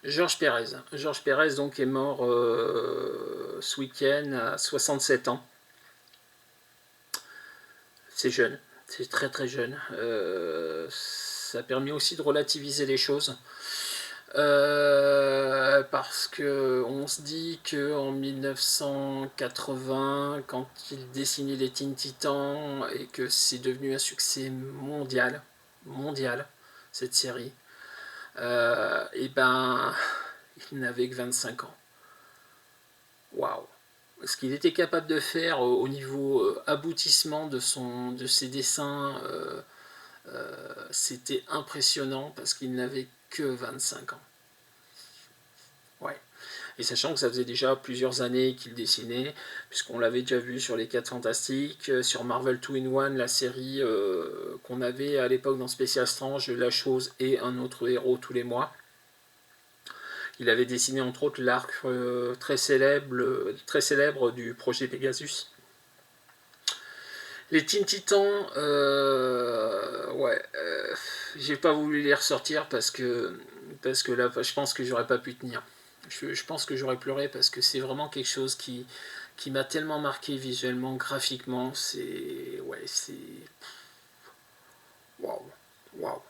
Georges Pérez. Georges Pérez donc est mort ce week-end à 67 ans. C'est jeune, c'est très très jeune. Ça a permis aussi de relativiser les choses. Parce que on se dit que en 1980, quand il dessinait les Teen Titans et que c'est devenu un succès mondial cette série, et ben il n'avait que 25 ans. Waouh! Ce qu'il était capable de faire au niveau aboutissement de ses dessins, c'était impressionnant parce qu'il n'avait que 25 ans. Ouais. Et sachant que ça faisait déjà plusieurs années qu'il dessinait, puisqu'on l'avait déjà vu sur les 4 Fantastiques, sur Marvel 2 in 1, la série qu'on avait à l'époque dans Spécial Strange, La Chose et un autre héros tous les mois. Il avait dessiné entre autres l'arc très célèbre du projet Pegasus. Les Teen Titans, j'ai pas voulu les ressortir parce que là, je pense que j'aurais pas pu tenir. Je pense que j'aurais pleuré parce que c'est vraiment quelque chose qui m'a tellement marqué visuellement, graphiquement. C'est waouh, waouh.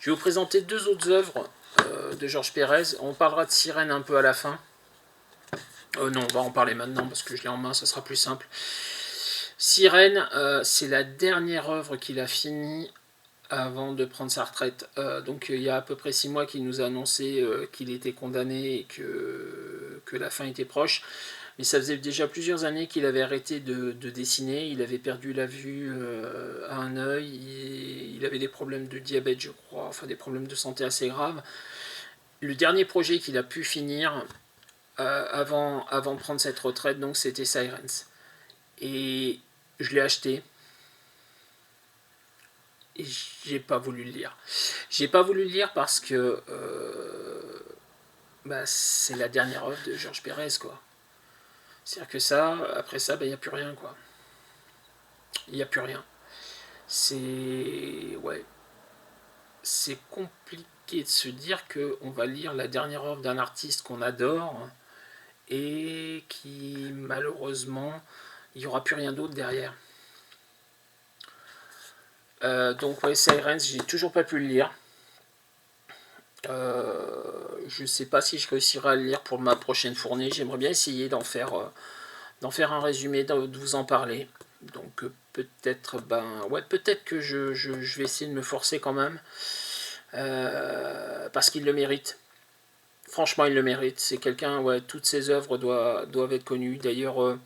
Je vais vous présenter deux autres œuvres de Georges Pérez. On parlera de Sirène un peu à la fin. Non, on va en parler maintenant parce que je l'ai en main, ça sera plus simple. Sirène, c'est la dernière œuvre qu'il a finie avant de prendre sa retraite. Donc il y a à peu près 6 mois qu'il nous a annoncé qu'il était condamné et que la fin était proche. Mais ça faisait déjà plusieurs années qu'il avait arrêté de dessiner. Il avait perdu la vue à un œil. Il avait des problèmes de diabète, je crois, enfin des problèmes de santé assez graves. Le dernier projet qu'il a pu finir avant de prendre cette retraite, donc c'était Sirens. Et je l'ai acheté. Et j'ai pas voulu le lire. J'ai pas voulu le lire parce que c'est la dernière œuvre de Georges Pérez, quoi. C'est-à-dire que ça, après ça, il n'y a plus rien, quoi. Il n'y a plus rien. C'est. Ouais. C'est compliqué de se dire qu'on va lire la dernière œuvre d'un artiste qu'on adore et qui, malheureusement, il n'y aura plus rien d'autre derrière. Donc, ouais, Sirens, j'ai toujours pas pu le lire. Je sais pas si je réussirai à le lire pour ma prochaine fournée. J'aimerais bien essayer d'en faire un résumé, de vous en parler. Donc peut-être peut-être que je vais essayer de me forcer quand même. Parce qu'il le mérite. Franchement, il le mérite. C'est quelqu'un, ouais, toutes ses œuvres doivent être connues. D'ailleurs,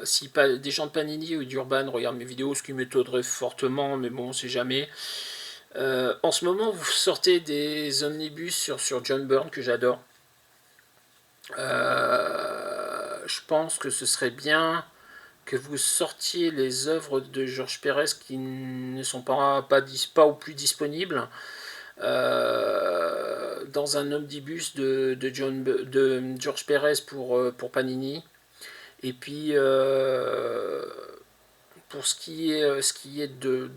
si pas des gens de Panini ou d'Urban regardent mes vidéos, ce qui m'étonnerait fortement, mais bon, on sait jamais. En ce moment, vous sortez des omnibus sur John Byrne que j'adore. Je pense que ce serait bien que vous sortiez les œuvres de Georges Pérez qui ne sont pas ou plus disponibles dans un omnibus de Georges Pérez pour Panini. Et puis, pour ce qui est de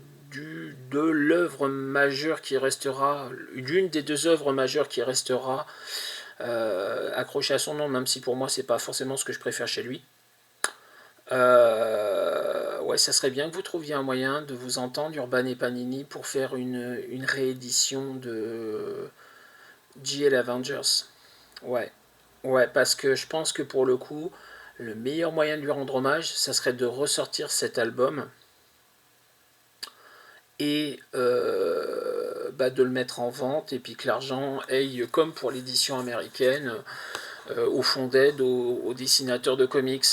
l'œuvre majeure qui restera, d'une des deux œuvres majeures qui restera accrochée à son nom, même si pour moi c'est pas forcément ce que je préfère chez lui. Ouais, ça serait bien que vous trouviez un moyen de vous entendre, Urban et Panini, pour faire une réédition de GL Avengers. Ouais, ouais, parce que je pense que pour le coup, le meilleur moyen de lui rendre hommage, ça serait de ressortir cet album et de le mettre en vente et puis que l'argent aille, comme pour l'édition américaine, au fond d'aide aux dessinateurs de comics.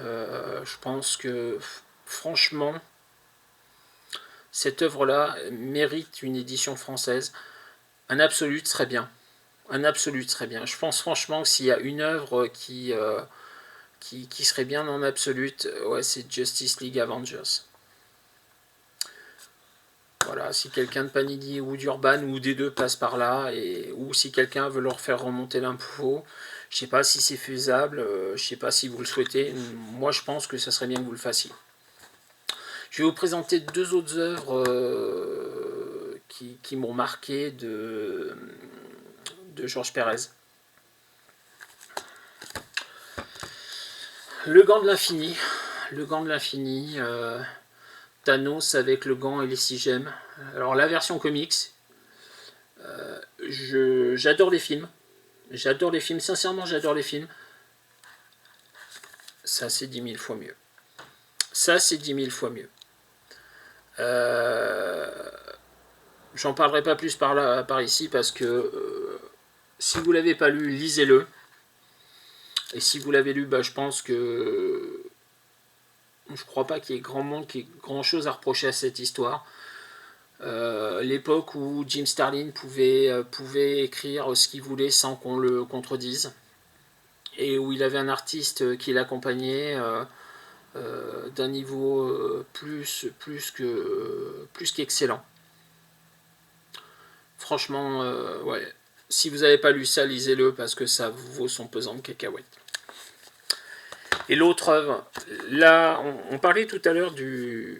Je pense que franchement, cette œuvre-là mérite une édition française. Un absolute serait bien. Un absolute serait bien. Je pense franchement que s'il y a une œuvre qui serait bien en absolute, ouais, c'est Justice League Avengers. Voilà, si quelqu'un de Panini ou d'Urban ou des deux passe par là, ou si quelqu'un veut leur faire remonter l'info, je sais pas si c'est faisable, je sais pas si vous le souhaitez. Moi, je pense que ça serait bien que vous le fassiez. Je vais vous présenter deux autres œuvres qui m'ont marqué de Georges Pérez. Le gant de l'infini. Le gant de l'infini. Thanos avec le gant et les 6 gemmes. Alors la version comics, j'adore les films. J'adore les films, sincèrement j'adore les films. Ça c'est 10 000 fois mieux. Ça c'est 10 000 fois mieux. J'en parlerai pas plus par ici parce que si vous l'avez pas lu, lisez-le. Et si vous l'avez lu, je pense que je crois pas qu'il y ait grand chose à reprocher à cette histoire. L'époque où Jim Starlin pouvait écrire ce qu'il voulait sans qu'on le contredise, et où il avait un artiste qui l'accompagnait d'un niveau plus qu'excellent. Franchement, ouais. Si vous n'avez pas lu ça, lisez-le parce que ça vaut son pesant de cacahuètes. Et l'autre œuvre, là, on parlait tout à l'heure de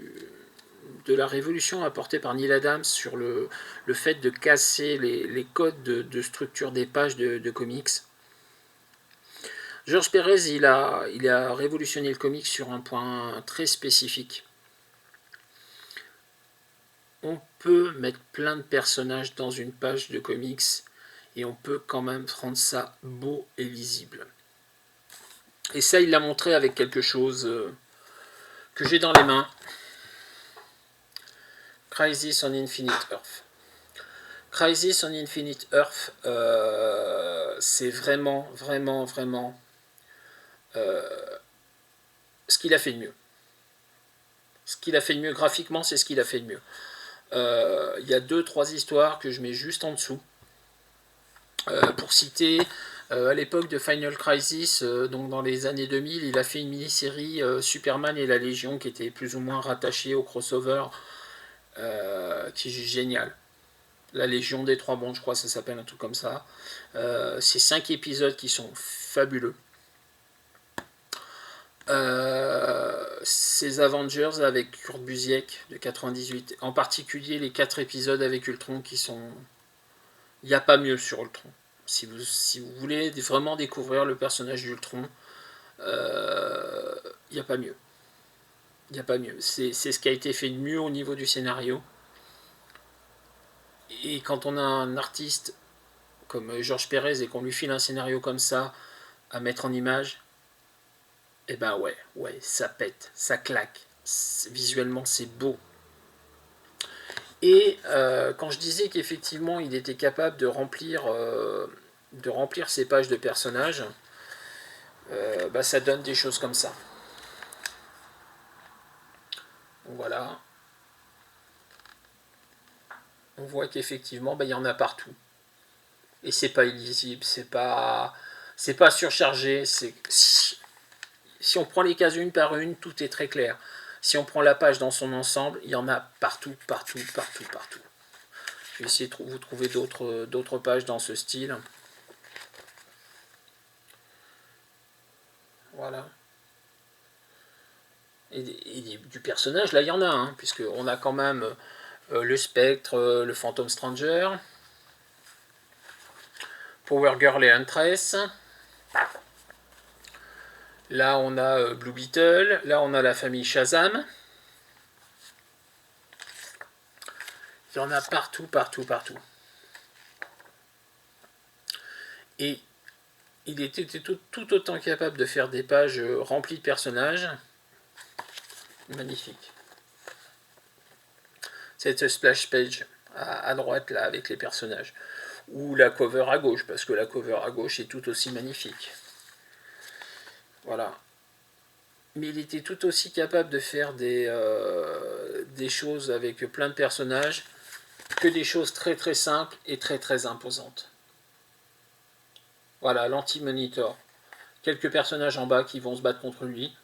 la révolution apportée par Neil Adams sur le fait de casser les codes de structure des pages de comics. Georges Pérez, il a révolutionné le comics sur un point très spécifique. On peut mettre plein de personnages dans une page de comics et on peut quand même rendre ça beau et lisible. Et ça, il l'a montré avec quelque chose que j'ai dans les mains. Crisis on Infinite Earth. Crisis on Infinite Earth, c'est vraiment ce qu'il a fait de mieux. Ce qu'il a fait de mieux graphiquement, c'est ce qu'il a fait de mieux. Il y a 2-3 histoires que je mets juste en dessous. Pour citer, à l'époque de Final Crisis, donc dans les années 2000, il a fait une mini-série Superman et la Légion qui était plus ou moins rattachée au crossover, qui est génial. La Légion des Trois Mondes, je crois que ça s'appelle un truc comme ça. C'est 5 épisodes qui sont fabuleux. Ces Avengers avec Kurt Busiek de 98, en particulier les 4 épisodes avec Ultron qui sont... Il n'y a pas mieux sur Ultron. Si vous voulez vraiment découvrir le personnage d'Ultron, il n'y a pas mieux. Il n'y a pas mieux. C'est ce qui a été fait de mieux au niveau du scénario. Et quand on a un artiste comme Georges Pérez et qu'on lui file un scénario comme ça à mettre en image, et ben ouais, ça pète, ça claque. Visuellement, c'est beau. Et quand je disais qu'effectivement, il était capable de remplir ses pages de personnages, ça donne des choses comme ça. Donc voilà. On voit qu'effectivement, il y en a partout. Et c'est pas illisible, c'est pas surchargé. Si on prend les cases une par une, tout est très clair. Si on prend la page dans son ensemble, il y en a partout. Je vais essayer de vous trouver d'autres pages dans ce style. Voilà. Et du personnage, là, il y en a, puisqu'on a quand même le Spectre, le Phantom Stranger, Power Girl et Huntress. Là, on a Blue Beetle. Là, on a la famille Shazam. Il y en a partout. Et il était tout autant capable de faire des pages remplies de personnages. Magnifique. Cette splash page à droite, là, avec les personnages. Ou la cover à gauche, parce que la cover à gauche est tout aussi magnifique. Voilà. Mais il était tout aussi capable de faire des choses avec plein de personnages que des choses très très simples et très très imposantes. Voilà, l'anti-monitor. Quelques personnages en bas qui vont se battre contre lui,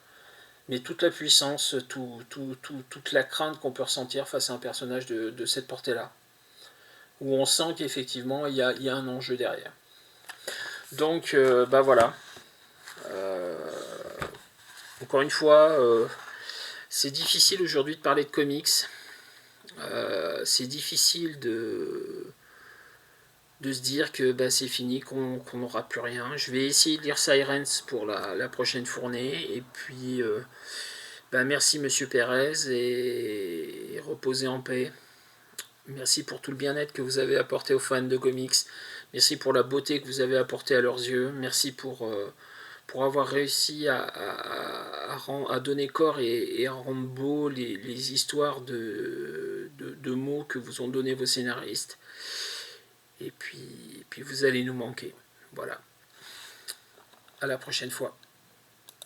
mais toute la puissance, toute la crainte qu'on peut ressentir face à un personnage de cette portée-là. Où on sent qu'effectivement il y a un enjeu derrière. Donc, voilà. Encore une fois, c'est difficile aujourd'hui de parler de comics. C'est difficile se dire que bah, c'est fini, qu'on n'aura plus rien. Je vais essayer de lire Sirens pour la prochaine fournée. Et puis, bah, merci Monsieur Pérez et reposez en paix. Merci pour tout le bien-être que vous avez apporté aux fans de comics. Merci pour la beauté que vous avez apportée à leurs yeux. Merci pour avoir réussi à donner corps et à rendre beau les histoires de mots que vous ont donné vos scénaristes. Et puis vous allez nous manquer. Voilà. À la prochaine fois.